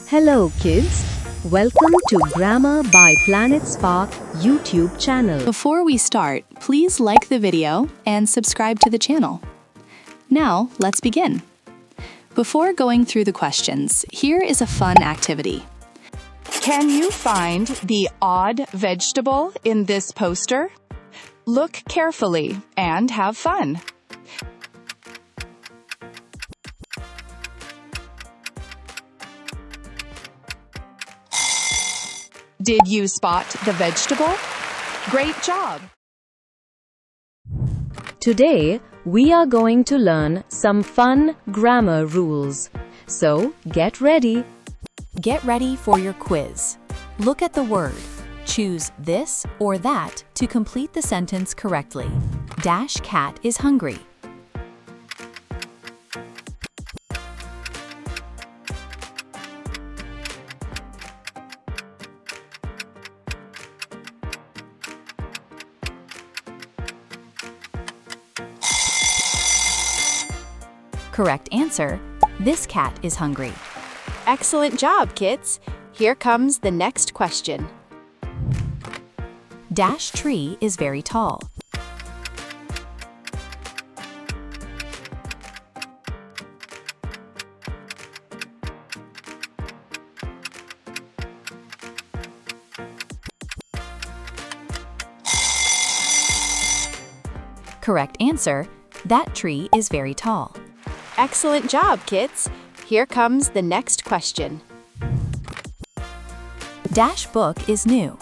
Hello kids, welcome to Grammar by Planet Spark YouTube channel. Before we start, please like the video and subscribe to the channel. Now, let's begin. Before going through the questions, here is a fun activity. Can you find the odd vegetable in this poster? Look carefully and have fun. Did you spot the vegetable? Great job! Today, we are going to learn some fun grammar rules. So, get ready. Get ready for your quiz. Look at the word. Choose this or that to complete the sentence correctly. Dash cat is hungry. Correct answer, this cat is hungry. Excellent job, kids! Here comes the next question. Dash tree is very tall. Correct answer, that tree is very tall. Excellent job, kids! Here comes the next question. Dash book is new.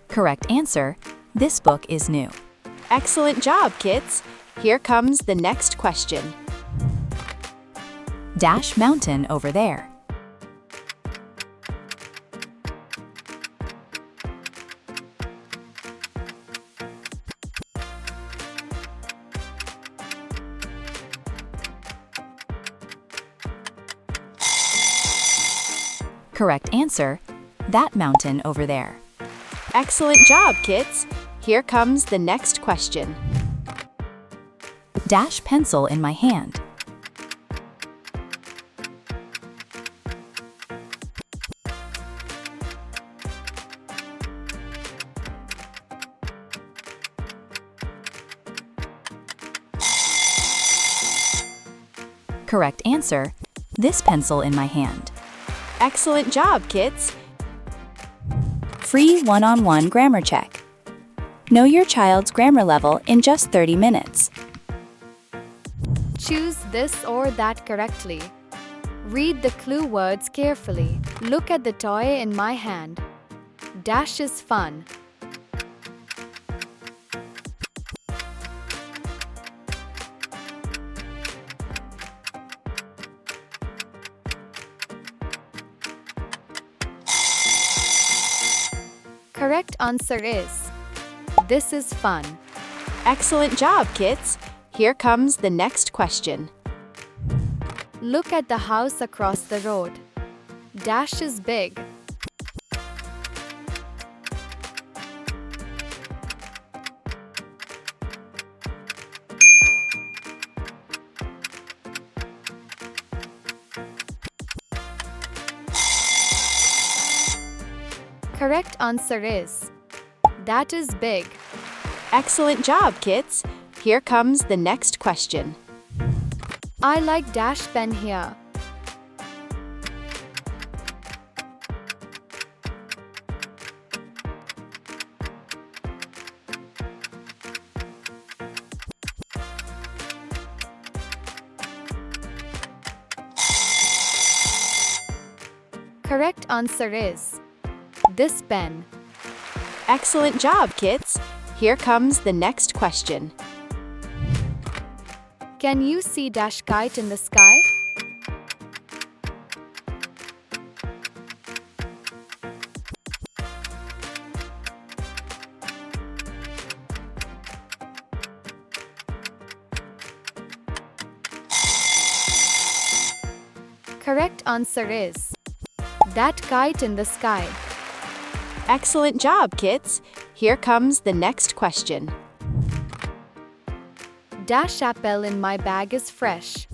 Correct answer, this book is new. Excellent job, kids! Here comes the next question. Dash mountain over there. Correct answer, that mountain over there. Excellent job, kids! Here comes the next question. Dash pencil in my hand. Correct answer, this pencil in my hand. Excellent job, kids! Free one-on-one grammar check. Know your child's grammar level in just 30 minutes. Choose this or that correctly. Read the clue words carefully. Look at the toy in my hand. Dash is fun. Correct answer is, this is fun. Excellent job, kids! Here comes the next question. Look at the house across the road. Dash is big. Correct answer is, that is big. Excellent job, kids! Here comes the next question. I like dash pen here. Correct answer is, this pen. Excellent job, kids! Here comes the next question. Can you see dash kite in the sky? Correct Correct answer is that kite in the sky. Excellent job, kids. Here comes the next question. Dash apple in my bag is fresh.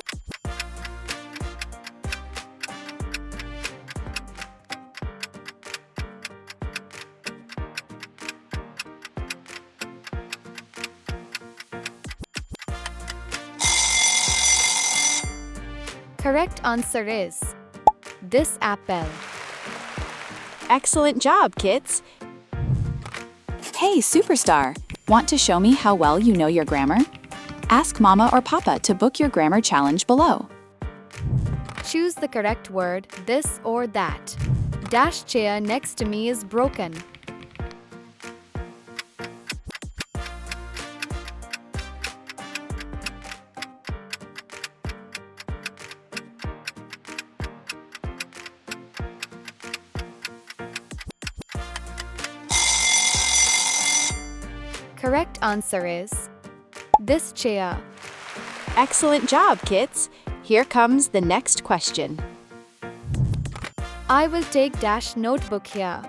Correct answer is this apple. Excellent job, kids. Hey, superstar! Want to show me how well you know your grammar? Ask Mama or Papa to book your grammar challenge below. Choose the correct word, this or that. Dash chair next to me is broken. Correct answer is this chair. Excellent job, kids. Here comes the next question. I will take dash notebook here.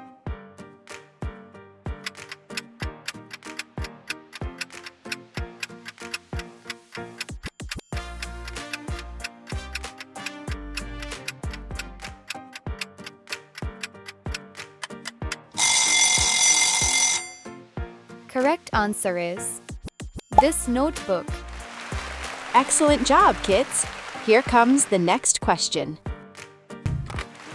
Correct answer is this notebook. Excellent job, kids. Here comes the next question.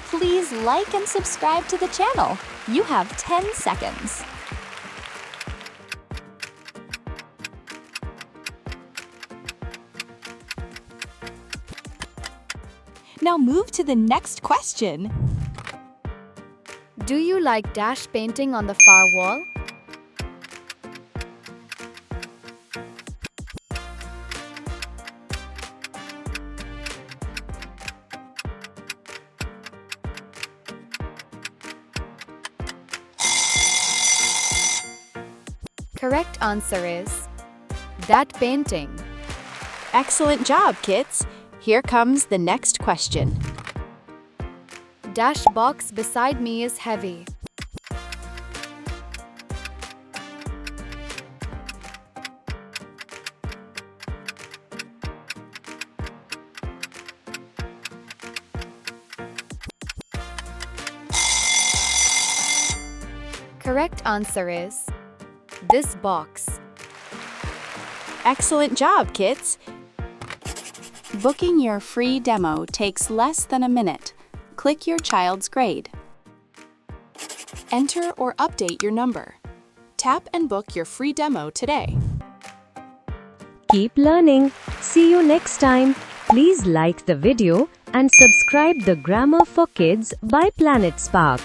Please like and subscribe to the channel. You have 10 seconds. Now move to the next question. Do you like dash painting on the far wall? Correct answer is that painting. Excellent job, kids. Here comes the next question. Dash box beside me is heavy. Correct answer is this box. Excellent job, kids. Booking your free demo takes less than a minute. Click your child's grade. Enter or update your number. Tap and book your free demo today. Keep learning. See you next time. Please like the video and subscribe the Grammar for Kids by Planet Spark.